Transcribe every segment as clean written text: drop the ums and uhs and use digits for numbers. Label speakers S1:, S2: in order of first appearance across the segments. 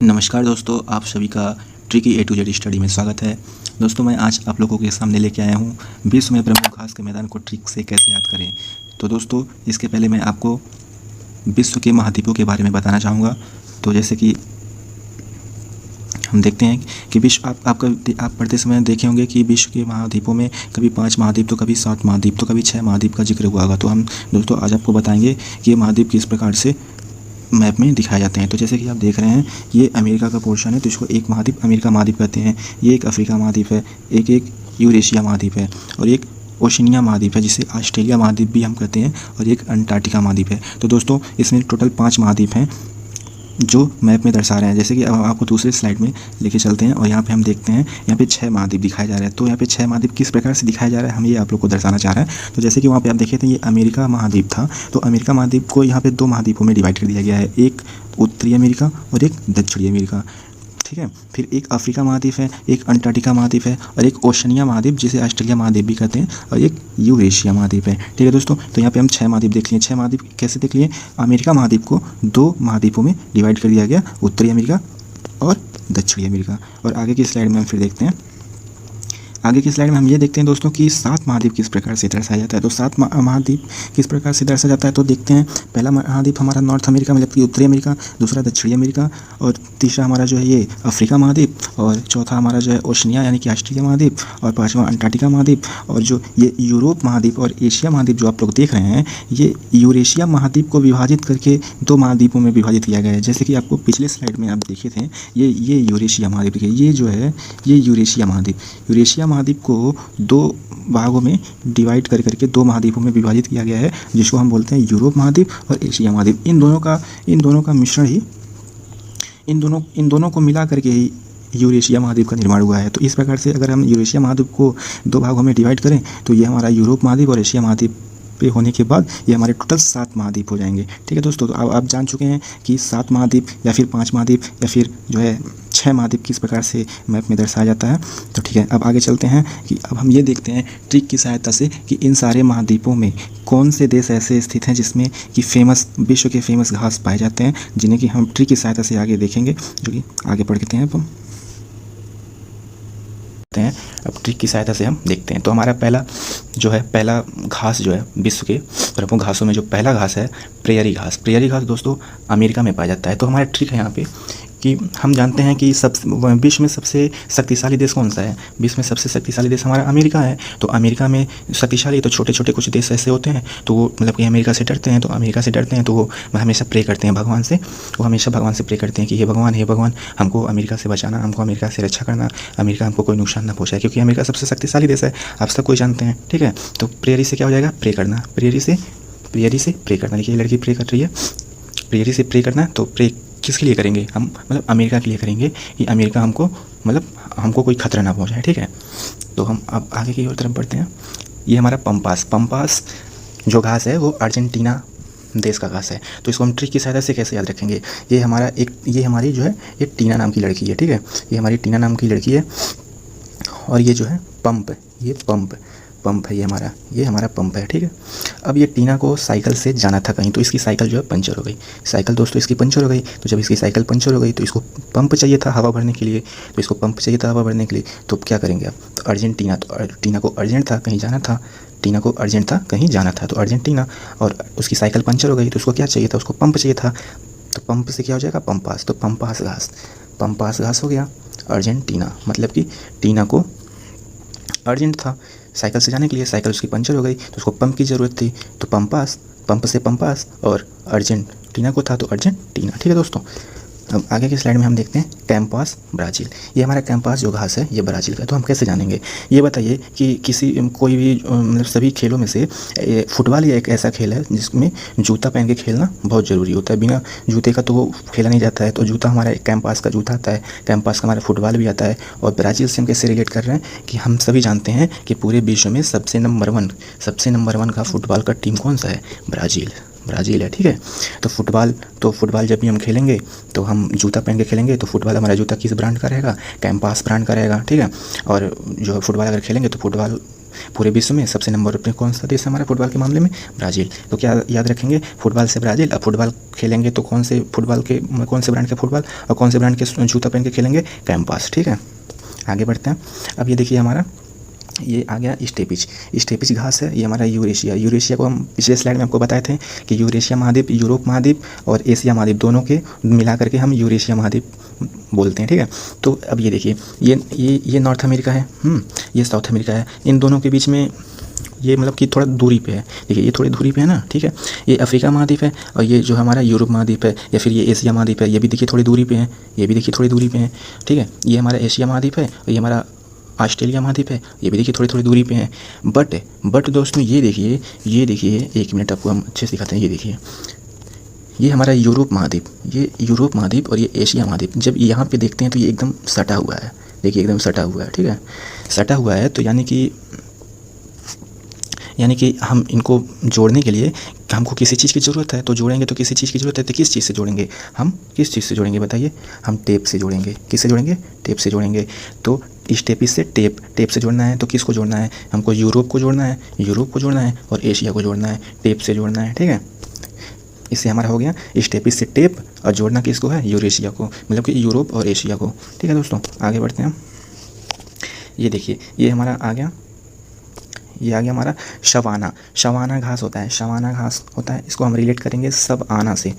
S1: नमस्कार दोस्तों, आप सभी का tricky A to Z study में स्वागत है। दोस्तों, मैं आज आप लोगों के सामने लेके आया हूँ विश्व में प्रमुख घास के मैदान को ट्रिक से कैसे याद करें। तो दोस्तों, इसके पहले मैं आपको विश्व के महाद्वीपों के बारे में बताना चाहूँगा। तो जैसे कि हम देखते हैं कि विश्व आप पढ़ते समय देखे होंगे कि विश्व के महाद्वीपों में कभी 5 महाद्वीप, तो कभी 7 महाद्वीप, तो कभी 6 महाद्वीप का जिक्र हुआ होगा। तो हम दोस्तों आज आपको बताएंगे कि ये महाद्वीप किस प्रकार से मैप में दिखाए जाते हैं। तो जैसे कि आप देख रहे हैं, ये अमेरिका का पोर्शन है, तो इसको एक महाद्वीप अमेरिका महाद्वीप कहते हैं। ये एक अफ्रीका महाद्वीप है, एक यूरेशिया महाद्वीप है, और एक ओशिनिया महाद्वीप है जिसे ऑस्ट्रेलिया महाद्वीप भी हम कहते हैं, और एक अंटार्कटिका महाद्वीप है। तो दोस्तों, इसमें टोटल 5 महाद्वीप हैं जो मैप में दर्शा रहे हैं। जैसे कि अब हम आपको दूसरे स्लाइड में लेके चलते हैं, और यहाँ पे हम देखते हैं यहाँ पे 6 महाद्वीप दिखाए जा रहे हैं। तो यहाँ पे 6 महाद्वीप किस प्रकार से दिखाया जा रहा है, हम ये आप लोग को दर्शाना चाह रहे हैं। तो जैसे कि वहाँ पे आप देखे थे, ये अमेरिका महाद्वीप था, तो अमेरिका महाद्वीप को यहाँ पे 2 महाद्वीपों में डिवाइड कर दिया गया है, एक उत्तरी अमेरिका और एक दक्षिणी अमेरिका। ठीक है, फिर एक अफ्रीका महाद्वीप है, एक अंटार्कटिका महाद्वीप है, और एक ओशनिया महाद्वीप जिसे ऑस्ट्रेलिया महाद्वीप भी कहते हैं, और एक यूरेशिया महाद्वीप है। ठीक है दोस्तों, तो यहाँ पे हम 6 महाद्वीप देख लिए। 6 महाद्वीप कैसे देख लिए? अमेरिका महाद्वीप को 2 महाद्वीपों में डिवाइड कर दिया गया, उत्तरी अमेरिका और दक्षिणी अमेरिका। और आगे की स्लाइड में हम फिर देखते हैं, आगे की स्लाइड में हम ये देखते हैं दोस्तों कि 7 महाद्वीप किस प्रकार से दर्शाया जाता है। तो 7 महाद्वीप किस प्रकार से दर्शाया जाता है, तो देखते हैं। पहला महाद्वीप हमारा नॉर्थ अमेरिका मतलब कि उत्तरी अमेरिका, दूसरा दक्षिणी अमेरिका, और तीसरा हमारा जो है ये अफ्रीका महाद्वीप, और चौथा हमारा जो है ओशनिया यानी कि ऑस्ट्रेलिया महाद्वीप, और 5वां अंटार्कटिका महाद्वीप। और जो ये यूरोप महाद्वीप और एशिया महाद्वीप जो आप लोग देख रहे हैं, ये यूरेशिया महाद्वीप को विभाजित करके 2 महाद्वीपों में विभाजित किया गया है। जैसे कि आपको पिछले स्लाइड में आप देखे थे, ये यूरेशिया महाद्वीप, ये जो है ये यूरेशिया महाद्वीप महाद्वीप को 2 भागों में डिवाइड कर करके 2 महाद्वीपों में विभाजित किया गया है, जिसको हम बोलते हैं यूरोप महाद्वीप और एशिया महाद्वीप। इन दोनों का मिश्रण ही इन दोनों को मिला करके ही यूरेशिया महाद्वीप का निर्माण हुआ है। तो इस प्रकार से अगर हम यूरेशिया महाद्वीप को 2 भागों में डिवाइड करें, तो ये हमारा यूरोप महाद्वीप और एशिया महाद्वीप पे होने के बाद ये हमारे टोटल 7 महाद्वीप हो जाएंगे। ठीक है दोस्तों, तो अब आप जान चुके हैं कि 7 महाद्वीप या फिर 5 महाद्वीप या फिर जो है 6 महाद्वीप किस प्रकार से मैप में दर्शाया जाता है। तो ठीक है, अब आगे चलते हैं कि अब हम ये देखते हैं ट्रिक की सहायता से कि इन सारे महाद्वीपों में कौन से देश ऐसे स्थित हैं जिसमें कि विश्व के फेमस घास पाए जाते हैं, जिन्हें कि हम ट्रिक की सहायता से आगे देखेंगे, जो कि आगे पढ़ के हैं अब ट्रिक की सहायता से हम देखते हैं। तो हमारा पहला घास जो है विश्व के प्रमुख घासों में जो पहला घास है प्रेयरी घास दोस्तों अमेरिका में पाया जाता है। तो हमारा ट्रिक है यहाँ पे कि हम जानते हैं कि विश्व में सबसे शक्तिशाली देश कौन सा है। विश्व में सबसे शक्तिशाली देश हमारा अमेरिका है। तो अमेरिका में शक्तिशाली, तो छोटे छोटे कुछ देश ऐसे होते हैं, तो वो मतलब कि अमेरिका से डरते हैं। तो वो हमेशा प्रे करते हैं भगवान से, वो हमेशा भगवान से प्रे करते हैं कि हे भगवान हमको अमेरिका से बचाना, हमको अमेरिका से रक्षा करना, अमेरिका हमको कोई नुकसान ना पहुँचाए, क्योंकि अमेरिका सबसे शक्तिशाली देश है, आप सब कोई जानते हैं। ठीक है, तो प्रेयरी से क्या हो जाएगा? प्रे करना। प्रेयरी से प्रे करना। देखिए लड़की प्रे कर रही है, प्रेयरी से प्रे करना। तो प्रे किसके लिए करेंगे? हम मतलब अमेरिका के लिए करेंगे कि अमेरिका हमको कोई खतरा ना पहुंचाए। ठीक है, तो हम अब आगे की ओर तरफ बढ़ते हैं। ये हमारा पंपास जो घास है वो अर्जेंटीना देश का घास है। तो इसको हम ट्रिक की सहायता से कैसे याद रखेंगे? ये हमारी जो है ये टीना नाम की लड़की है। ठीक है, ये हमारी टीना नाम की लड़की है, और ये जो है पंप है, ये हमारा पंप है। ठीक है, अब ये टीना को साइकिल से जाना था कहीं, तो इसकी साइकिल जो है पंचर हो गई। साइकिल दोस्तों इसकी पंचर हो गई। तो जब इसकी साइकिल पंचर हो गई तो इसको पंप चाहिए था हवा भरने के लिए, तो क्या करेंगे आप? तो टीना को अर्जेंट था कहीं जाना था, तो अर्जेंटीना, और उसकी साइकिल पंचर हो गई, तो उसको क्या चाहिए था? उसको पंप चाहिए था। तो पंप से क्या हो जाएगा? पंपास। तो पंपास घास हो गया अर्जेंटीना, मतलब कि टीना को अर्जेंट था साइकिल से जाने के लिए, साइकिल उसकी पंचर हो गई, तो उसको पंप की ज़रूरत थी। तो पंप से पंपास, और अर्जेंटीना को था तो अर्जेंटीना। ठीक है दोस्तों, अब आगे की स्लाइड में हम देखते हैं कैंपास ब्राज़ील। ये हमारा कैंपास जो घास है ये ब्राज़ील का है। तो हम कैसे जानेंगे? ये बताइए कि कोई भी मतलब सभी खेलों में से फुटबॉल या एक ऐसा खेल है जिसमें जूता पहन के खेलना बहुत ज़रूरी होता है। बिना जूते का तो वो खेला नहीं जाता है। तो जूता हमारा कैंपास का जूता आता है, कैंपास का हमारा फुटबॉल भी आता है। और ब्राज़ील से हम कैसे रिलेट कर रहे हैं कि हम सभी जानते हैं कि पूरे विश्व में सबसे नंबर वन का फुटबॉल का टीम कौन सा है? ब्राज़ील है। ठीक है, तो फुटबॉल जब भी हम खेलेंगे तो हम जूता पहन के खेलेंगे, तो फुटबॉल हमारा जूता किस ब्रांड का रहेगा? कैंपास ब्रांड का रहेगा। ठीक है, और जो फुटबॉल अगर खेलेंगे तो फुटबॉल पूरे विश्व में सबसे नंबर पर कौन सा देश है हमारा फुटबॉल के मामले में? ब्राज़ील। तो क्या याद रखेंगे? फुटबॉल से ब्राज़ील। अब फुटबॉल खेलेंगे तो कौन से फुटबॉल के, कौन से ब्रांड के फुटबॉल और कौन से ब्रांड के जूता पहन के खेलेंगे? कैंपास। ठीक है, आगे बढ़ते हैं। अब ये देखिए हमारा ये आ गया स्टेपिज। स्टेपिज घास है, ये हमारा यूरेशिया। यूरेशिया को हम पिछले स्लाइड में आपको बताए थे कि यूरेशिया महाद्वीप, यूरोप महाद्वीप और एशिया महाद्वीप दोनों के मिला करके हम यूरेशिया महाद्वीप बोलते हैं। ठीक है, तो अब ये देखिए ये नॉर्थ अमेरिका है, ये साउथ अमेरिका है। इन दोनों के बीच में ये मतलब कि थोड़ा दूरी पे है। देखिए ये थोड़ी दूरी पे है ना। ठीक है, ये अफ्रीका महाद्वीप है और ये जो हमारा यूरोप महाद्वीप है या फिर ये एशिया महाद्वीप है, ये भी देखिए थोड़ी दूरी पे है, ये भी देखिए थोड़ी दूरी पे है। ठीक है, ये हमारा एशिया महाद्वीप है और ये हमारा ऑस्ट्रेलिया महाद्वीप है, ये भी देखिए थोड़ी थोड़ी दूरी पे है। बट दोस्तों ये देखिए एक मिनट आपको हम अच्छे से दिखाते हैं। ये देखिए ये हमारा यूरोप महाद्वीप, ये यूरोप महाद्वीप और ये एशिया महाद्वीप जब यहाँ पे देखते हैं तो ये एकदम सटा हुआ है। देखिए एकदम सटा हुआ है। ठीक है, सटा हुआ है तो यानी कि हम इनको जोड़ने के लिए हमको किसी चीज़ की ज़रूरत है, तो जोड़ेंगे तो किसी चीज़ की ज़रूरत है तो किस चीज़ से जोड़ेंगे? हम किस चीज़ से जोड़ेंगे बताइए? हम टेप से जोड़ेंगे। किससे जोड़ेंगे? टेप से जोड़ेंगे। तो स्टेपिस से टेप से जोड़ना है तो किसको जोड़ना है? हमको यूरोप को जोड़ना है और एशिया को जोड़ना है, टेप से जोड़ना है। ठीक है, इससे हमारा हो गया स्टेपिस से टेप और जोड़ना किसको है? यूरेशिया को, मतलब कि यूरोप और एशिया को। ठीक है दोस्तों, आगे बढ़ते हैं। ये देखिए ये हमारा आ गया, ये आ गया हमारा शवाना घास होता है। इसको हम रिलेट करेंगे सब आना से।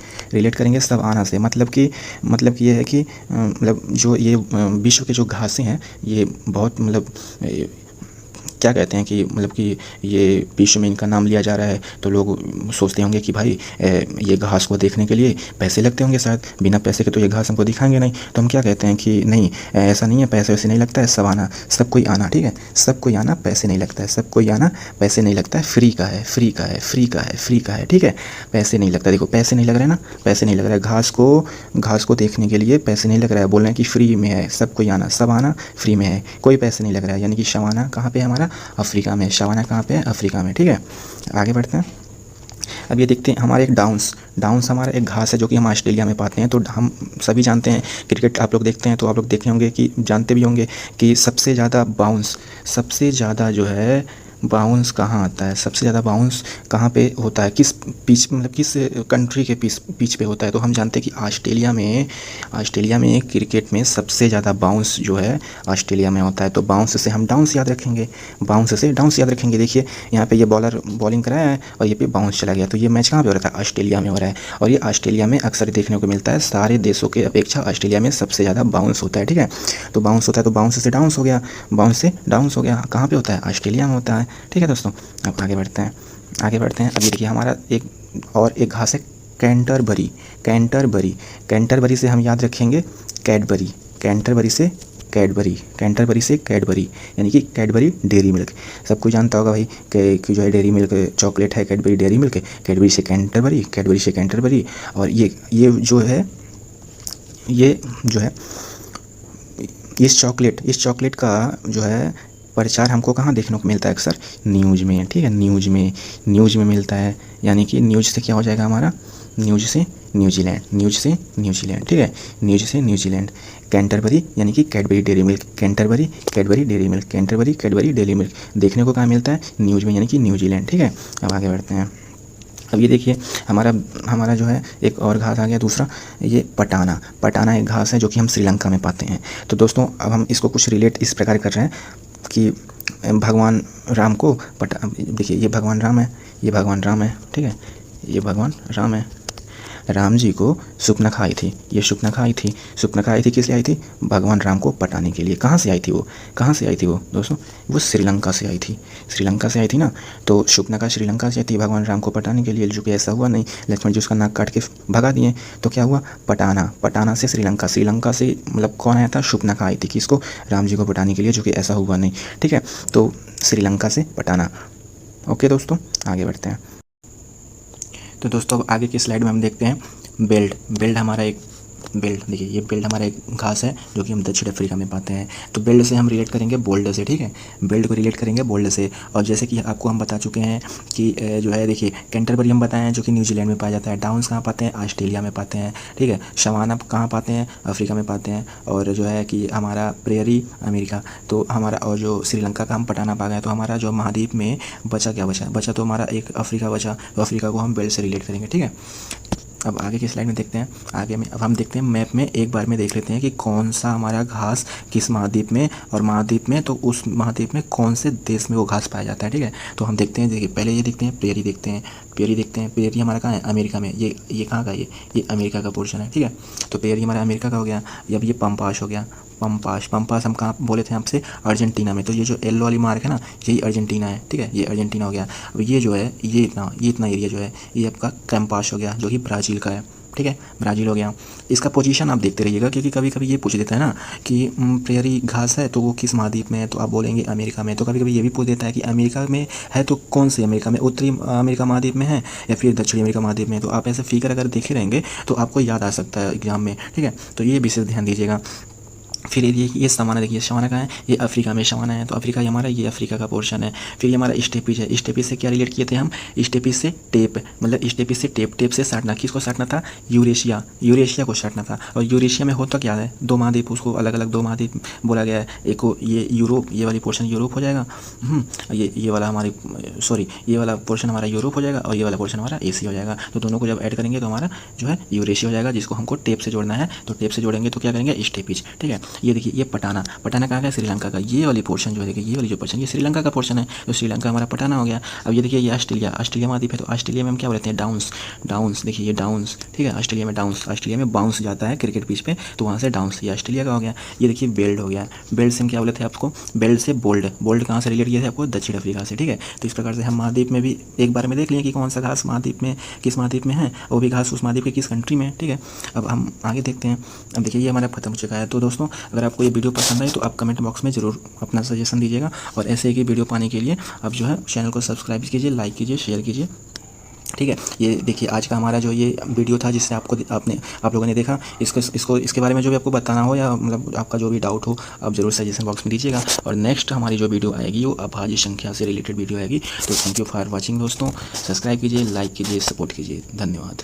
S1: मतलब कि ये है कि मतलब जो ये विश्व के जो घासें हैं ये बहुत मतलब क्या कहते हैं कि मतलब कि ये विश्व में इनका नाम लिया जा रहा है तो लोग सोचते होंगे कि भाई ये घास को देखने के लिए पैसे लगते होंगे शायद, बिना पैसे के तो ये घास हमको दिखाएंगे नहीं। तो हम क्या कहते हैं कि नहीं, ऐसा नहीं है, पैसे वैसे नहीं लगता है, सब आना, सब कोई आना। ठीक है, सब कोई आना, पैसे नहीं लगता है, सब कोई आना, पैसे नहीं लगता है, फ्री का है। ठीक है, पैसे नहीं लगता। देखो पैसे नहीं लग रहे ना, पैसे नहीं लग रहा है, घास को देखने के लिए पैसे नहीं लग रहा है, बोल रहे हैं कि फ्री में है, सब कोई आना, सब आना फ्री में है, कोई पैसे नहीं लग रहा है। यानी कि शवाना कहाँ पे है हमारा? अफ्रीका में। शवाना कहाँ पे है? अफ्रीका में। ठीक है, आगे बढ़ते हैं। अब ये देखते हैं हमारे एक डाउंस हमारा एक घास है जो कि हम ऑस्ट्रेलिया में पाते हैं। तो हम सभी जानते हैं, क्रिकेट आप लोग देखते हैं तो आप लोग देखे होंगे कि जानते भी होंगे कि सबसे ज़्यादा जो है बाउंस कहाँ आता है? सबसे ज़्यादा बाउंस कहाँ पे होता है? किस पिच, मतलब किस कंट्री के पिच पे होता है? तो हम जानते हैं कि ऑस्ट्रेलिया में क्रिकेट में सबसे ज़्यादा बाउंस जो है ऑस्ट्रेलिया में होता है। तो बाउंस से हम डाउंस याद रखेंगे। देखिए यहाँ पे ये बॉलर बॉलिंग कराया है और ये पे बाउंस चला गया, तो ये मैच कहाँ पे हो रहा था? ऑस्ट्रेलिया में हो रहा है। और ये ऑस्ट्रेलिया में अक्सर देखने को मिलता है, सारे देशों के अपेक्षा ऑस्ट्रेलिया में सबसे ज़्यादा बाउंस होता है। ठीक है, तो बाउंस होता है तो बाउंस से डाउंस हो गया, कहाँ पे होता है? ऑस्ट्रेलिया में होता है। ठीक है दोस्तों, अब आगे बढ़ते हैं। अब ये देखिए हमारा एक घास है कैंटरबरी से हम याद रखेंगे कैंटरबरी से कैडबरी, यानी कि कैडबरी डेयरी मिल्क। सबको जानता होगा भाई कि जो है डेयरी मिल्क चॉकलेट है, कैडबरी डेयरी मिल्क, कैडबरी से कैंटरबरी। और ये जो है इस चॉकलेट का जो है प्रचार हमको कहाँ देखने को मिलता है? अक्सर न्यूज़ में। ठीक है, न्यूज़ में मिलता है। यानी कि न्यूज़ से क्या हो जाएगा हमारा? न्यूज़ से न्यूजीलैंड। ठीक है, न्यूज़ से न्यूजीलैंड। कैंटरबरी यानी कि Cadbury dairy milk, Canterbury Cadbury dairy milk देखने को कहाँ मिलता है? न्यूज़ में, यानी कि न्यूजीलैंड। ठीक है, अब आगे बढ़ते हैं। अब ये देखिए हमारा जो है एक और घास आ गया दूसरा, ये पटाना एक घास है जो कि हम श्रीलंका में पाते हैं। तो दोस्तों अब हम इसको कुछ रिलेट इस प्रकार कर रहे हैं कि भगवान राम को देखिए ये भगवान राम है, ठीक है, ये भगवान राम है। राम जी को सुपनखा आई थी, सुपनखा आई थी किस लिए आई थी? भगवान राम को पटाने के लिए। कहाँ से आई थी वो दोस्तों? वो श्रीलंका से आई थी ना। तो सुपनखा श्रीलंका से आई थी भगवान राम को पटाने के लिए, जो कि ऐसा हुआ नहीं, लक्ष्मण जी उसका नाक काट के भगा दिए। तो क्या हुआ? पटाना से श्रीलंका से मतलब कौन आया था? सुपनखा आई थी किसको? राम जी को पटाने के लिए, जो कि ऐसा हुआ नहीं। ठीक है, तो श्रीलंका से पटाना। ओके दोस्तों, आगे बढ़ते हैं। तो दोस्तों आगे की स्लाइड में हम देखते हैं बेल्ट हमारा एक बेल्ट, देखिए ये बेल्ट हमारा एक घास है जो कि हम दक्षिण अफ्रीका में पाते हैं। तो बेल्ट से हम रिलेट करेंगे बोल्ड से, ठीक है, बेल्ट को रिलेट करेंगे बोल्ड से। और जैसे कि आपको हम बता चुके हैं कि जो है देखिए कैंटरबरी हम बताए हैं जो कि न्यूजीलैंड में पाया जाता है। डाउन्स कहाँ पाते हैं? ऑस्ट्रेलिया में पाते हैं, ठीक है। शवाना कहाँ पाते हैं? अफ्रीका में पाते हैं। और जो है कि हमारा प्रेयरी अमेरिका, तो हमारा, और जो श्रीलंका का हम पटाना पा गए। तो हमारा जो महाद्वीप में बचा क्या बचा तो हमारा एक अफ्रीका बचा। तो अफ्रीका को हम बेल्ट से रिलेट करेंगे, ठीक है। अब आगे की स्लाइड में देखते हैं। आगे में अब हम देखते हैं मैप में, एक बार में देख लेते हैं कि कौन सा हमारा घास किस महाद्वीप में, और महाद्वीप में तो उस महाद्वीप में कौन से देश में वो घास पाया जाता है, ठीक है। तो हम देखते हैं, देखिए पहले ये देखते हैं प्रेयरी, देखते हैं प्रेयरी हमारा कहाँ है? अमेरिका में। ये कहाँ का? ये अमेरिका का पोर्शन है, ठीक है। तो प्रेयरी हमारा अमेरिका का हो गया। अब ये पंपास हो गया। पंपास हम कहाँ बोले थे आपसे? अर्जेंटीना में। तो ये जो येलो वाली मार्क है ना, यही अर्जेंटीना है, ठीक है, ये अर्जेंटीना हो गया। अब ये जो है ये इतना एरिया जो है ये आपका कैंपास हो गया जो कि ब्राज़ील का है, ठीक है, ब्राज़ील हो गया। इसका पोजीशन आप देखते रहिएगा क्योंकि कभी कभी ये पूछ देता है ना कि प्रेयरी घास है तो वो किस महाद्वीप में है, तो आप बोलेंगे अमेरिका में। तो कभी कभी ये भी पूछ देता है कि अमेरिका में है तो कौन से अमेरिका में, उत्तरी अमेरिका महाद्वीप में है या फिर दक्षिणी अमेरिका महाद्वीप में। तो आप ऐसे फिगर अगर देखे रहेंगे तो आपको याद आ सकता है एग्जाम में, ठीक है। तो ये विशेष ध्यान दीजिएगा। फिर ये सवाना, देखिए सवाना कहाँ है? ये अफ्रीका में सवाना है। तो अफ्रीका हमारा, ये अफ्रीका का पोर्शन है। फिर ये हमारा स्टेपिज है। स्टेपिज से क्या रिलेट किए थे हम? स्टेपिज से टेप, मतलब स्टेपिज से टेप से साटना। किसको साटना था? यूरेशिया को साटना था। और यूरेशिया में होता क्या है? दो महाद्वीप, उसको अलग अलग दो महाद्वीप बोला गया है। एक को ये यूरोप, ये वाली पोर्शन यूरोप हो जाएगा, ये वाला हमारी ये वाला पोर्शन हमारा यूरोप हो जाएगा, और ये वाला पोर्शन हमारा एशिया हो जाएगा। तो दोनों को जब ऐड करेंगे तो हमारा जो है यूरेशिया हो जाएगा, जिसको हमको टेप से जोड़ना है। तो टेप से जोड़ेंगे तो क्या करेंगे? स्टेपिज, ठीक है। ये देखिए ये पटाना कहाँ का? श्रीलंका का। ये वाली पोर्शन जो है, देखिए ये वाली जो पोर्शन ये श्रीलंका का पोर्शन है। तो श्रीलंका हमारा पटाना हो गया। अब ये देखिए ये ऑस्ट्रेलिया महाद्वीप है। तो ऑस्ट्रेलिया में हम क्या बोलते हैं? डाउन्स, देखिए ये डाउन्स, ठीक है। ऑस्ट्रेलिया में डाउन्स, ऑस्ट्रेलिया में बाउंस जाता है क्रिकेट पिच पे, तो वहाँ से डाउन्स, ये ऑस्ट्रेलिया का हो गया। ये देखिए बेल्ट हो गया। बेल्ट से हम क्या बोले थे आपको? बेल्ट से बोल्ड कहाँ से रिलेट किया थे आपको? दक्षिण अफ्रीका से, ठीक है। तो इस प्रकार से हम महाद्वीप में भी एक बार में देख लिए कि कौन सा घास महाद्वीप में, किस महाद्वीप में है, वो भी घास उस महाद्वीप के किस कंट्री में, ठीक है। अब हम आगे देखते हैं। अब देखिए ये हमारा खत्म हो चुका है। तो दोस्तों अगर आपको ये वीडियो पसंद आए तो आप कमेंट बॉक्स में ज़रूर अपना सजेशन दीजिएगा, और ऐसे ही वीडियो पाने के लिए आप जो है चैनल को सब्सक्राइब कीजिए, लाइक कीजिए, शेयर कीजिए, ठीक है। ये देखिए आज का हमारा जो ये वीडियो था जिससे आप लोगों ने देखा, इसके बारे में जो भी आपको बताना हो या मतलब आपका जो भी डाउट हो आप ज़रूर सजेशन बॉक्स में दीजिएगा। और नेक्स्ट हमारी जो वीडियो आएगी वो अभाज्य संख्या से रिलेटेड वीडियो आएगी। तो थैंक यू फॉर वॉचिंग दोस्तों। सब्सक्राइब कीजिए, लाइक कीजिए, सपोर्ट कीजिए। धन्यवाद।